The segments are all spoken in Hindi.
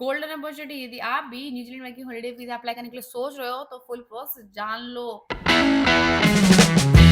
गोल्डन अपॉर्चुनिटी यदि आप भी New Zealand working holiday visa apply करने के लिए सोच रहे हो तो फुल प्रोसेस जान लो।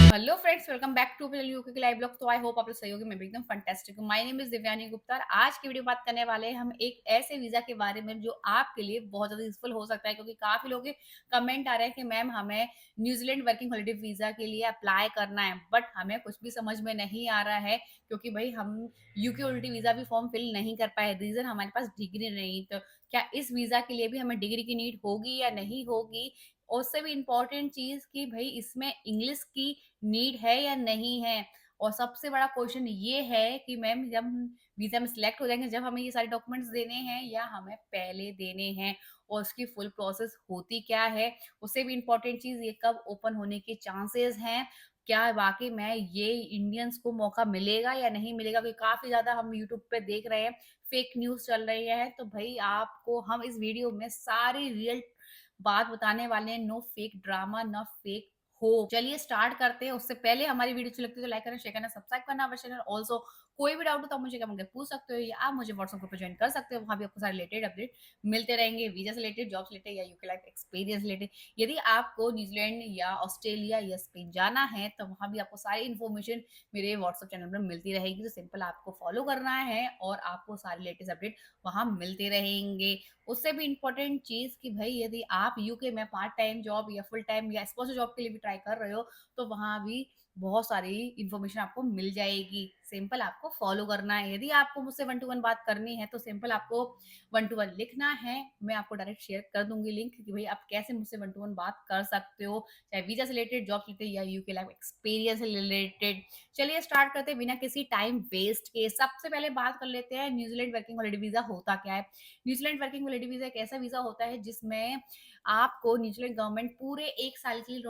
Hello friends, welcome back to UK के लाइव ब्लॉग। तो आई होप आप लोग सही होगे, मैं भी एकदम फैंटास्टिक हूँ। My name is Divyani Gupta और आज की वीडियो बात करने वाले हैं हम एक ऐसे वीज़ा के बारे में जो आपके लिए बहुत ज़्यादा यूज़फुल हो सकता है, क्योंकि काफ़ी लोगों के कमेंट आ रहे हैं कि मैम हमें न्यूजीलैंड वर्किंग हॉलिडे वीज़ा के लिए अप्लाई करना है, बट हमें कुछ भी समझ में नहीं आ रहा है क्योंकि भाई हम यूके हॉलिडे वीज़ा भी फॉर्म फिल नहीं कर पाए। रीज़न हमारे पास डिग्री नहीं। तो क्या इस वीज़ा के लिए भी हमें डिग्री की नीड होगी या नहीं होगी? और उससे भी इम्पोर्टेंट चीज़ कि भई इसमें इंग्लिश की नीड है या नहीं है? और सबसे बड़ा क्वेश्चन ये है कि मैम जब हम वीज़ा में सिलेक्ट हो जाएँगे, जब हमें ये सारे डॉक्यूमेंट्स देने हैं या हमें पहले देने हैं? और उसकी फुल प्रोसेस होती क्या है? उससे भी इम्पोर्टेंट चीज़ ये कब ओपन होने के चांसेस हैं? क्या वाक़ई में ये इंडियंस को मौका मिलेगा या नहीं मिलेगा? क्योंकि काफ़ी ज़्यादा हम यूट्यूब पे देख रहे हैं, फेक न्यूज़ चल रही है। तो भई आपको हम इस वीडियो में सारी रियल बात बताने वाले हैं, नो फेक ड्रामा, ना फेक होप। चलिए स्टार्ट करते हैं। उससे पहले हमारी वीडियो अच्छी लगती है तो लाइक करना, शेयर करना, सब्सक्राइब करना अवश्य करना। ऑल्सो कोई भी डाउट हो तो आप मुझे कमेंट करके पूछ सकते हो या आप मुझे व्हाट्सएप ग्रुप पे ज्वाइन कर सकते हो। वहाँ भी आपको सारे रिलेटेड अपडेट मिलते रहेंगे, वीज़ा से रिलेटेड, जॉब से रिलेटेड या यूके लाइफ एक्सपीरियंस रिलेटेड। यदि आपको न्यूज़ीलैंड या ऑस्ट्रेलिया या स्पेन जाना है तो वहाँ भी आपको सारी इन्फॉर्मेशन मेरे व्हाट्सएप चैनल पर मिलती रहेगी। तो सिंपल आपको फॉलो करना है और आपको सारे लेटेस्ट अपडेट वहाँ मिलते रहेंगे। उससे भी इम्पोर्टेंट चीज़ कि भई यदि आप यूके में पार्ट टाइम जॉब या फुल टाइम या स्पॉन्सर जॉब के लिए भी ट्राई कर रहे हो, तो वहाँ भी बहुत सारी इन्फॉर्मेशन आपको मिल जाएगी। सिंपल आपको फॉलो करना है। यदि आपको मुझसे वन टू वन बात करनी है, तो सिंपल आपको वन टू वन लिखना है। मैं आपको डायरेक्ट शेयर कर दूँगी लिंक कि भई आप कैसे मुझसे वन टू वन बात कर सकते हो, चाहे वीज़ा से रिलेटेड, जॉब से रिलेटेड या यूके लाइफ एक्सपीरियंस से रिलेटेड। चलिए स्टार्ट करते हैं बिना किसी टाइम वेस्ट के। सबसे पहले बात कर लेते हैं न्यूज़ीलैंड वर्किंग हॉलिडे वीज़ा होता क्या है? न्यूज़ीलैंड वर्किंग हॉलिडे वीज़ा एक ऐसा वीज़ा होता है जिसमें आपको न्यूज़ीलैंड गवर्नमेंट पूरे 1 साल के लिए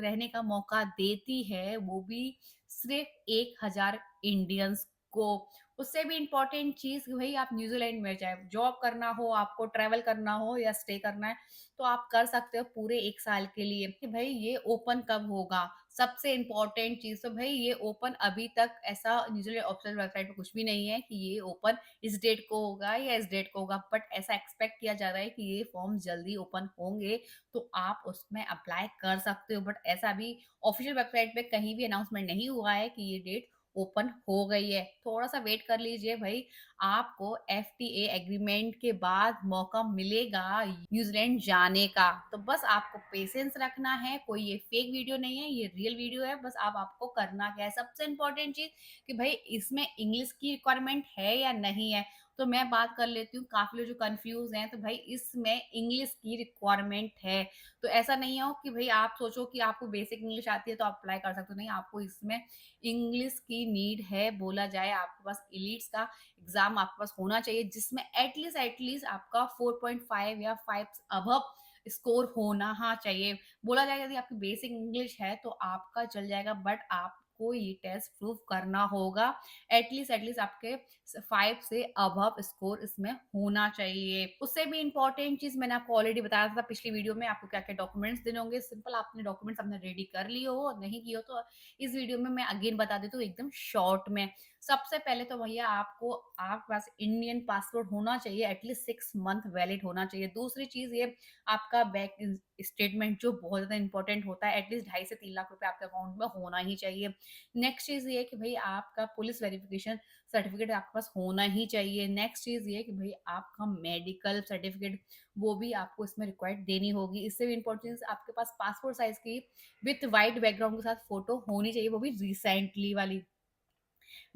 रहने का मौका देती है, वो भी सिर्फ़ 1000 इंडियंस को। उससे भी इम्पोर्टेंट चीज़ कि भई आप न्यूज़ीलैंड में चाहे जॉब करना हो, आपको ट्रैवल करना हो या स्टे करना है, तो आप कर सकते हो पूरे 1 साल के लिए। कि भई ये ओपन कब होगा? सबसे इम्पोर्टेंट चीज़ तो भई ये ओपन अभी तक ऐसा न्यूज़ीलैंड ऑफ़िशियल वेबसाइट पे कुछ भी नहीं है कि ये ओपन इस डेट को होगा या इस डेट को होगा, बट ऐसा एक्सपेक्ट किया जा रहा है कि ये फॉर्म जल्दी ओपन होंगे, तो आप उसमें अप्लाई कर सकते हो। बट ऐसा अभी ऑफिशियल वेबसाइट पे कहीं भी अनाउंसमेंट नहीं हुआ है कि ये डेट ओपन हो गई है। थोड़ा-सा वेट कर लीजिए भई, आपको एफटीए एग्रीमेंट के बाद मौका मिलेगा न्यूज़ीलैंड जाने का। तो बस आपको पेशेंस रखना है, कोई ये फेक वीडियो नहीं है, ये रियल वीडियो है। बस अब आपको करना क्या है, सबसे इम्पोर्टेंट चीज़ कि भई इसमें इंग्लिश की रिक्वायरमेंट है या नहीं है? तो मैं बात कर लेती हूँ, काफ़ी लोग जो कन्फ्यूज़ हैं, तो भई इसमें इंग्लिश की रिक्वायरमेंट है। तो ऐसा नहीं हो कि भई आप सोचो कि आपको बेसिक इंग्लिश आती है तो आप अप्लाई कर सकते हो, नहीं आपको इसमें इंग्लिश की नीड है। बोला जाए आपके पास इलीट्स का एग्ज़ाम आपके पास होना चाहिए जिसमें एटलीस्ट आपका 4.5 या 5 अबव स्कोर होना हाँ चाहिए। बोला जाए यदि आपकी बेसिक इंग्लिश है तो आपका चल जाएगा, बट आपको ये टेस्ट प्रूव करना होगा। एटलीस्ट आपके 5 से अबव स्कोर इसमें होना चाहिए। उससे भी इम्पोर्टेंट चीज़ मैंने आपको ऑलरेडी बताया था पिछली वीडियो में, आपको क्या-क्या डॉक्यूमेंट्स देने होंगे। सिंपल आपने डॉक्यूमेंट्स अपने रेडी कर लिए हो, नहीं किए हो तो इस वीडियो में मैं अगेन बता देती हूँ एकदम शॉर्ट में। सबसे पहले तो भैया आपके पास इंडियन पासपोर्ट होना चाहिए, एटलीस्ट 6 मंथ वैलिड होना चाहिए। दूसरी चीज़ ये आपका बैंक स्टेटमेंट जो बहुत ज़्यादा इंपॉर्टेंट होता है, एटलीस्ट 2.5 से 3 लाख रुपए आपके अकाउंट में होना ही चाहिए। नेक्स्ट चीज़ ये है कि भई आपका पुलिस वेरिफिकेशन सर्टिफिकेट आपके पास होना ही चाहिए। नेक्स्ट चीज़ ये है कि भई आपका मेडिकल सर्टिफिकेट वो भी आपको इसमें रिक्वायर्ड देनी होगी। इससे भी इम्पोर्टेंट चीज़ आपके पास पासपोर्ट साइज़ की विथ व्हाइट बैकग्राउंड के साथ फोटो होनी चाहिए, वो भी रिसेंटली वाली।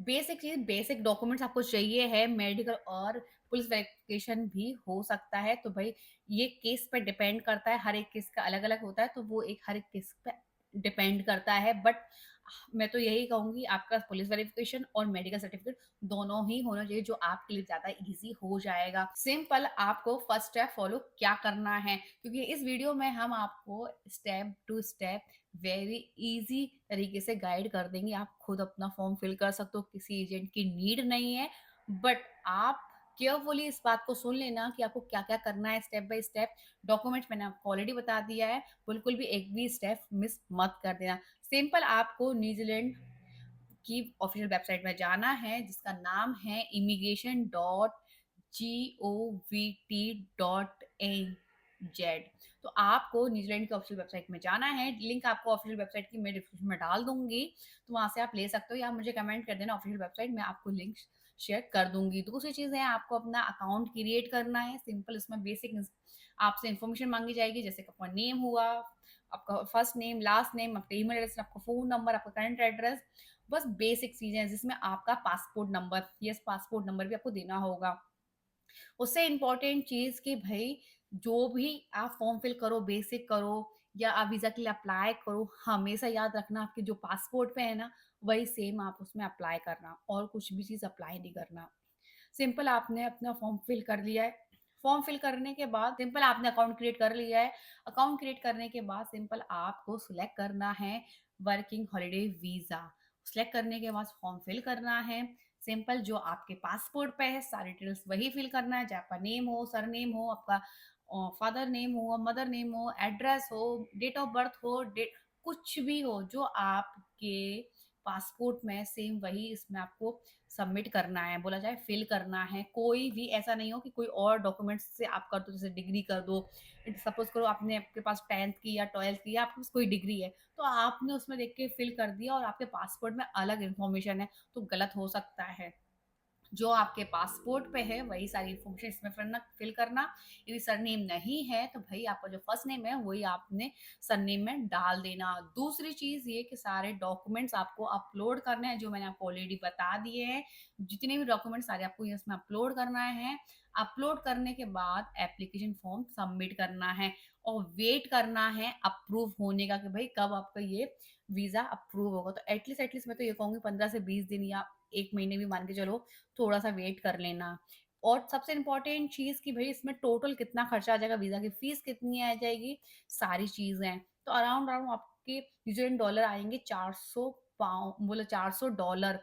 बेसिक चीज़, बेसिक डॉक्यूमेंट्स आपको चाहिए है, मेडिकल और पुलिस वेरिफिकेशन भी हो सकता है। तो भई ये केस पे डिपेंड करता है, हर एक केस का अलग-अलग होता है, तो वो एक हर एक केस पे डिपेंड करता है। बट मैं तो यही कहूँगी आपका पुलिस वेरिफिकेशन और मेडिकल सर्टिफिकेट दोनों ही होना चाहिए, जो आपके लिए ज़्यादा ईज़ी हो जाएगा। सिंपल आपको फर्स्ट स्टेप फॉलो क्या करना है, क्योंकि इस वीडियो में हम आपको step to step very easy तरीके से गाइड कर देंगे। आप खुद अपना फॉर्म फिल कर सकते हो, किसी एजेंट की नीड नहीं है। बट आप केयरफुली इस बात को सुन लेना कि आपको क्या-क्या करना है स्टेप बाय स्टेप। डॉक्यूमेंट्स मैंने आपको ऑलरेडी बता दिया है, बिल्कुल भी एक भी स्टेप मिस मत कर देना। सिंपल आपको न्यूज़ीलैंड की ऑफ़िशियल वेबसाइट में जाना है जिसका नाम है immigration.gov.au। govt.nz। तो आपको न्यूजीलैंड की ऑफिशियल वेबसाइट में जाना है। लिंक आपको ऑफिशियल वेबसाइट की मैं डिस्क्रिप्शन में डाल दूँगी, तो वहाँ से आप ले सकते हो या मुझे कमेंट कर देना ऑफिशियल वेबसाइट, मैं आपको लिंक शेयर कर दूँगी। दूसरी चीज़ है, आपको अपना अकाउंट क्रिएट करना है। सिंपल इसमें बेसिक आपसे इन्फॉर्मेशन माँगी जाएगी, जैसे कि आपका नेम हुआ, आपका फर्स्ट नेम, लास्ट नेम, आपका ईमेल एड्रेस, आपका फ़ोन नंबर, आपका करंट एड्रेस, बस बेसिक चीज़ें हैं, जिसमें आपका passport number, yes passport number भी आपको देना होगा। उससे इम्पोर्टेंट चीज़ कि भई जो भी आप फॉर्म फिल करो, बेसिक करो या आप वीज़ा के लिए अप्लाई करो, हमेशा याद रखना आपके जो पासपोर्ट पे है ना, वही सेम आप उसमें अप्लाई करना और कुछ भी चीज़ अप्लाई नहीं करना। सिंपल आपने अपना फॉर्म फिल कर लिया है। फॉर्म फिल करने के बाद सिंपल आपने अकाउंट क्रिएट कर लिया है। अकाउंट क्रिएट करने के बाद सिंपल आपको सिलेक्ट करना है वर्किंग हॉलिडे वीज़ा। सिलेक्ट करने के बाद फॉर्म फिल करना है। सिंपल जो आपके पासपोर्ट पे है सारी डिटेल्स वही फिल करना है, चाहे आपका नेम हो, सरनेम हो, आपका फादर नेम हो, मदर नेम हो, एड्रेस हो, डेट ऑफ बर्थ हो, डेट कुछ भी हो जो आपके पासपोर्ट में सेम वही इसमें आपको सबमिट करना है, बोला जाए फिल करना है। कोई भी ऐसा नहीं हो कि कोई और डॉक्यूमेंट्स से आप कर दो, जैसे डिग्री कर दो। सपोज़ करो आपने आपके पास 10th की या 12th की या आपके पास कोई डिग्री है, तो आपने उसमें देख के फिल कर दिया और आपके पासपोर्ट में अलग इन्फॉर्मेशन है, तो गलत हो सकता है। जो आपके पासपोर्ट पे है वही सारी इन्फॉर्मेशन इसमें फिल करना। यदि सरनेम नहीं है तो भई आपका जो फर्स्ट नेम है वही आपने सरनेम में डाल देना। दूसरी चीज़ ये कि सारे डॉक्यूमेंट्स आपको अपलोड करने हैं, जो मैंने आपको ऑलरेडी बता दिए हैं। जितने भी डॉक्यूमेंट्स सारे आपको इसमें अपलोड करना है। अपलोड करने के बाद एप्लीकेशन फॉर्म सबमिट करना है और वेट करना है अप्रूव होने का कि भई कब आपका ये वीज़ा अप्रूव होगा। तो एटलीस्ट मैं तो ये कहूँगी 15 से 20 दिन या 1 महीने भी मान के चलो, थोड़ा-सा वेट कर लेना। और सबसे इम्पोर्टेंट चीज़ कि भई इसमें टोटल कितना खर्चा आ जाएगा, वीज़ा की फ़ीस कितनी आ जाएगी, सारी चीज़ें। तो अराउंड आपके न्यूज़ीलैंड डॉलर आएँगे 400 $400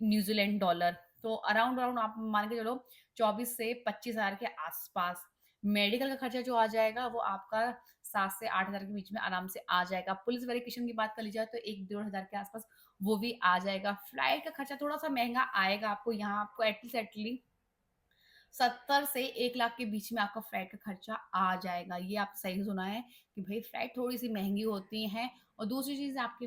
न्यूज़ीलैंड डॉलर। तो अराउंड आप मान के चलो 24 से 25,000 के आस-पास। मेडिकल का खर्चा जो आ जाएगा वो आपका 7 से 8,000 के बीच में आराम से आ जाएगा। पुलिस वेरिफ़िकेशन की बात कर ली जाए तो 1 डेढ़ हज़ार के आस-पास वो भी आ जाएगा। फ्लाइट का खर्चा थोड़ा-सा महँगा आएगा आपको, यहाँ आपको एटलीस्ट 70 से 1 लाख के बीच में आपका फ्लाइट का खर्चा आ जाएगा। ये आप सही सुना है कि भई फ्लाइट थोड़ी-सी महँगी होती हैं और दूसरी चीज़ आपके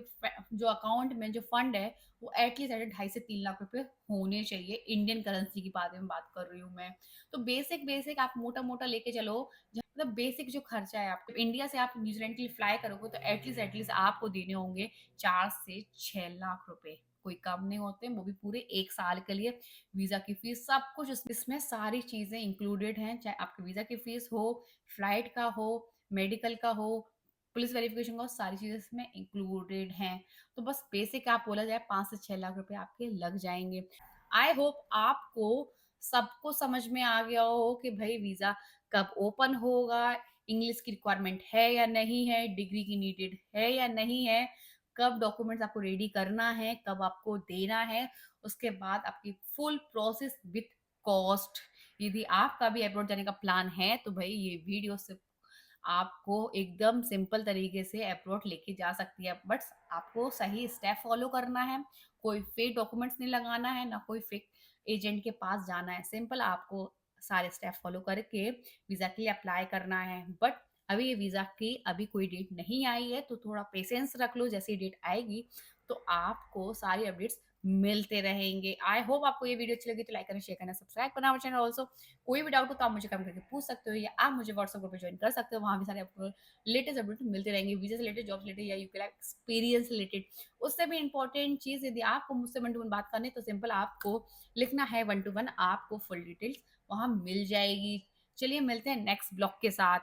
जो अकाउंट में जो फंड है, वो एटलीस्ट 2.5 से 3 लाख रुपए होने चाहिए। इंडियन करेंसी की बारे में बात कर रही हूँ मैं। तो बेसिक आप मोटा-मोटा लेके चलो, मतलब बेसिक जो खर्चा है आपके इंडिया से आप न्यूज़ीलैंड के लिए फ्लाई करोगे तो एटलीस्ट आपको देने होंगे 4 से 6 लाख रुपए। कोई कम नहीं होते, वो भी पूरे 1 साल के लिए। वीज़ा की फ़ीस सब कुछ इसमें सारी चीज़ें इंक्लूडेड हैं, चाहे आपके वीज़ा की फ़ीस हो, फ्लाइट का हो, मेडिकल का हो, पुलिस वेरिफ़िकेशन का हो, सारी चीज़ें इसमें इंक्लूडेड हैं। तो बस बेसिक आप बोला जाए 5 से 6 लाख रुपए आपके लग जाएँगे। आई होप आपको सब कुछ समझ में आ गया हो कि भई वीज़ा कब ओपन होगा, इंग्लिश की रिक्वायरमेंट है या नहीं है, डिग्री की नीडेड है या नहीं है, कब डॉक्यूमेंट्स आपको रेडी करना है, कब आपको देना है, उसके बाद आपकी फुल प्रोसेस विथ कॉस्ट। यदि आपका भी अब्रॉड जाने का प्लान है तो भई ये वीडियो सिर्फ़ आपको एकदम सिंपल तरीके से अप्रोच लेके जा सकती है, बट आपको सही स्टेप फॉलो करना है। कोई फेक डॉक्यूमेंट्स नहीं लगाना है, ना कोई फेक एजेंट के पास जाना है। सिंपल आपको सारे स्टेप फॉलो करके वीज़ा के लिए अप्लाई करना है। बट अभी ये वीज़ा की अभी कोई डेट नहीं आई है, तो थोड़ा पेशेंस रख लो, जैसे ही डेट आएगी तो आपको सारी अपडेट्स मिलते रहेंगे। आई होप आपको ये वीडियो अच्छी लगी तो लाइक करना, शेयर करना, सब्सक्राइब करना हमारे चैनल ऑल्सो। कोई भी डाउट हो तो आप मुझे कमेंट करके पूछ सकते हो या आप मुझे व्हाट्सएप ग्रुप पे ज्वाइन कर सकते हो। वहाँ भी सारे आपको लेटेस्ट अपडेट मिलते रहेंगे, वीज़ा से रिलेटेड, जॉब से रिलेटेड या यूके लाइफ एक्सपीरियंस रिलेटेड। उससे भी इम्पोर्टेंट चीज़, यदि आपको मुझसे वन टू वन बात करनी है तो सिंपल आपको लिखना है वन टू वन, आपको फुल डिटेल्स वहाँ मिल जाएगी। चलिए मिलते हैं नेक्स्ट ब्लॉग के साथ।